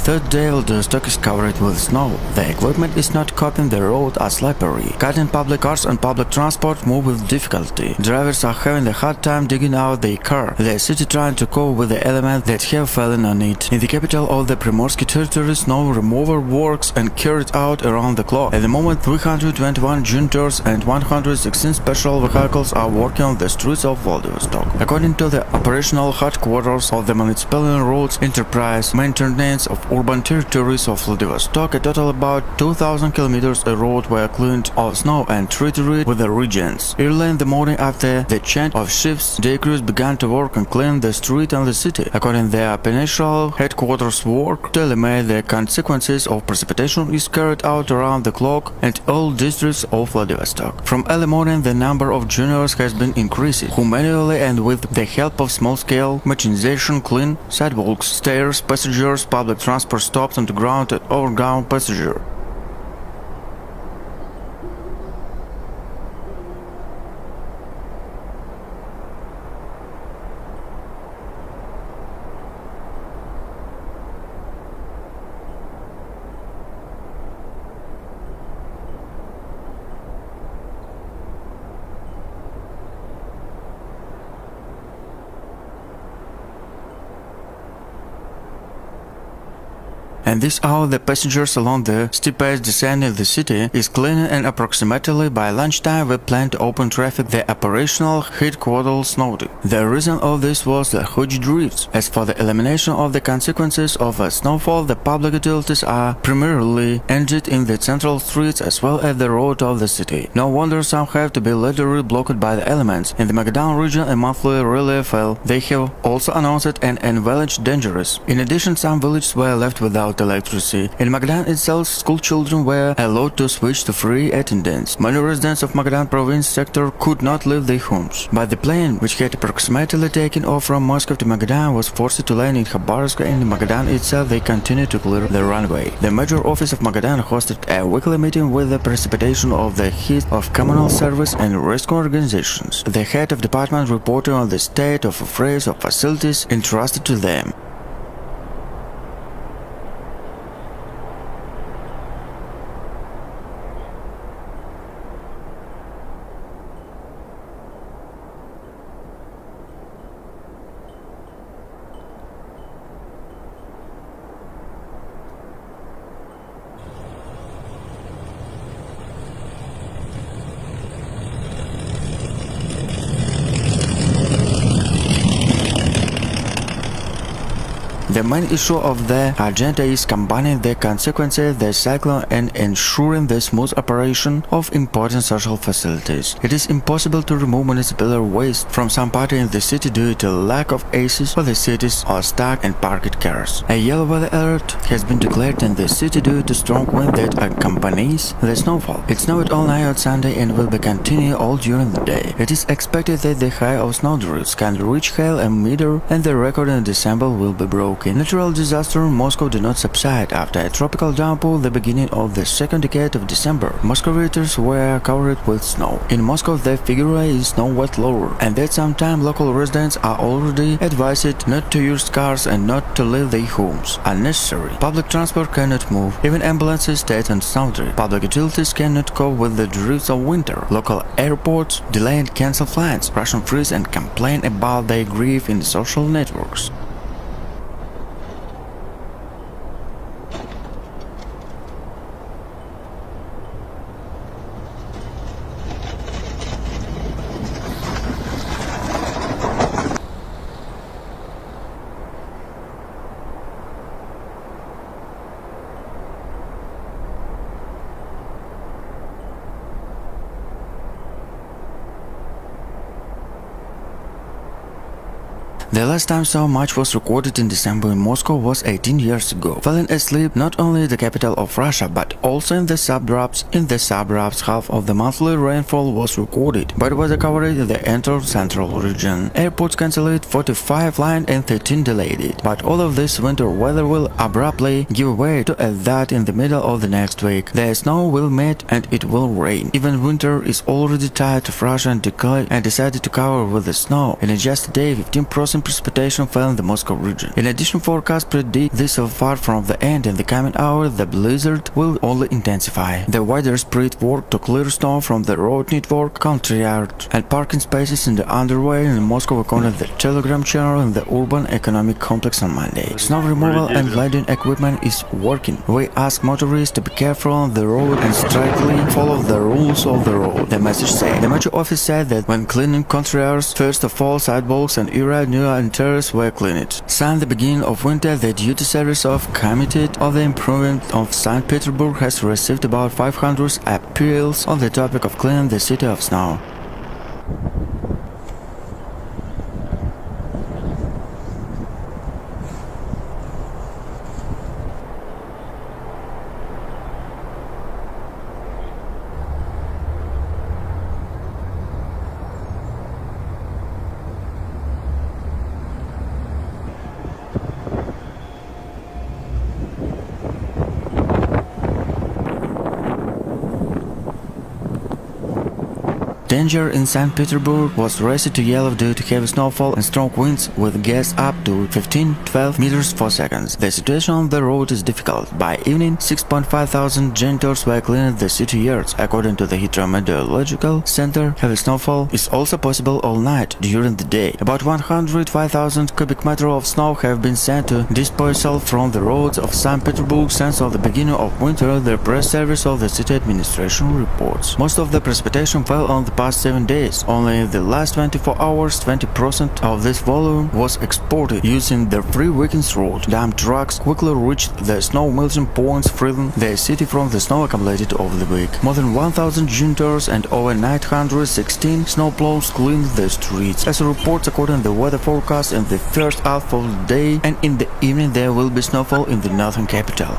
third day, Vladivostok is covered with snow. The equipment is not coping the road as slippery. Cutting public cars and public transport move with difficulty. Drivers are having a hard time digging out their car. The city trying to cope with the elements that have fallen on it. In the capital of the Primorsky territory, snow removal works and carried out around the clock. At the moment, 321 junitors and 116 special vehicles are working on the streets of Vladivostok. According to the operational headquarters of the Municipal Roads Enterprise, maintenance of urban territories of Vladivostok, a total about 2,000 kilometers of road were cleaned of snow and treated with the regions. Early in the morning after the change of shifts, day crews began to work and clean the street and the city. According to their provincial headquarters work, estimate the consequences of precipitation is carried out around the clock and all districts of Vladivostok. From early morning, the number of juniors has been increased, who manually and with the help of small-scale mechanization clean sidewalks, stairs, passengers, public transport stops, underground and overground passenger. And this hour the passengers along the steepest descent in the city is cleaning, and approximately by lunchtime we plan to open traffic, the operational headquarters noted. The reason of this was the huge drifts. As for the elimination of the consequences of a snowfall, the public utilities are primarily ended in the central streets as well as the road of the city. No wonder some have to be literally blocked by the elements. In the Magadan region a monthly relay fell. They have also announced an avalanche dangerous. In addition, some villages were left without electricity. In Magadan itself, school children were allowed to switch to free attendance. Many residents of Magadan province sector could not leave their homes. But the plane, which had approximately taken off from Moscow to Magadan, was forced to land in Khabarovsk, and in Magadan itself they continued to clear the runway. The major office of Magadan hosted a weekly meeting with the precipitation of the heat of communal service and rescue organizations. The head of department reported on the state of affairs of facilities entrusted to them. The main issue of the agenda is combining the consequences of the cyclone and ensuring the smooth operation of important social facilities. It is impossible to remove municipal waste from some part in the city due to lack of access for the cities or stuck and parked cars. A yellow weather alert has been declared in the city due to strong wind that accompanies the snowfall. It snowed all night on Sunday and will be continuing all during the day. It is expected that the high of snowdrifts can reach hail a meter and the record in December will be broken. Natural disaster in Moscow did not subside after a tropical downpour the beginning of the second decade of December. Moscovites were covered with snow. In Moscow the figure is somewhat lower, and that sometimes local residents are already advised not to use cars and not to leave their homes unnecessary. Public transport cannot move. Even ambulances stay on snowdrift. Public utilities cannot cope with the drifts of winter. Local airports delay and cancel flights, Russian freeze and complain about their grief in the social networks. The last time so much was recorded in December in Moscow was 18 years ago. Falling asleep not only the capital of Russia but also in the suburbs. In the suburbs, half of the monthly rainfall was recorded, but was covered in the entire central region. Airports cancelled 45 flights and 13 delayed it. But all of this winter weather will abruptly give way to that in the middle of the next week. The snow will melt and it will rain. Even winter is already tired of Russia and decided to cover with the snow. In just a day, 15% significant precipitation fell in the Moscow region. In addition, forecasts predict this so far from the end. In the coming hour, the blizzard will only intensify. The widespread work to clear snow from the road network, courtyard, and parking spaces in the underway in Moscow, according to the Telegram channel in the urban economic complex on Monday. Snow removal and landing equipment is working. We ask motorists to be careful on the road and strictly follow the rules of the road, the message said. The metro office said that when cleaning courtyards, first of all sidewalks and area near and terrace were cleaned. Since the beginning of winter, the duty service of Committee of the Improvement of St. Petersburg has received about 500 appeals on the topic of cleaning the city of snow. Danger in St. Petersburg was raised to yellow due to heavy snowfall and strong winds with gusts up to 15-12 meters per second. The situation on the road is difficult. By evening, 6.5 thousand janitors were cleaning the city yards. According to the Hydrometeorological Center, heavy snowfall is also possible all night during the day. About 105,000 cubic meters of snow have been sent to disposal from the roads of St. Petersburg since the beginning of winter, the press service of the city administration reports. Most of the precipitation fell on the past 7 days. Only in the last 24 hours, 20% of this volume was exported using the free weekends route. Dump trucks quickly reached the snow melting points, freeing the city from the snow accumulated over the week. More than 1,000 janitors and over 916 snowplows cleaned the streets. As reports according to the weather forecast, in the first half of the day and in the evening there will be snowfall in the northern capital.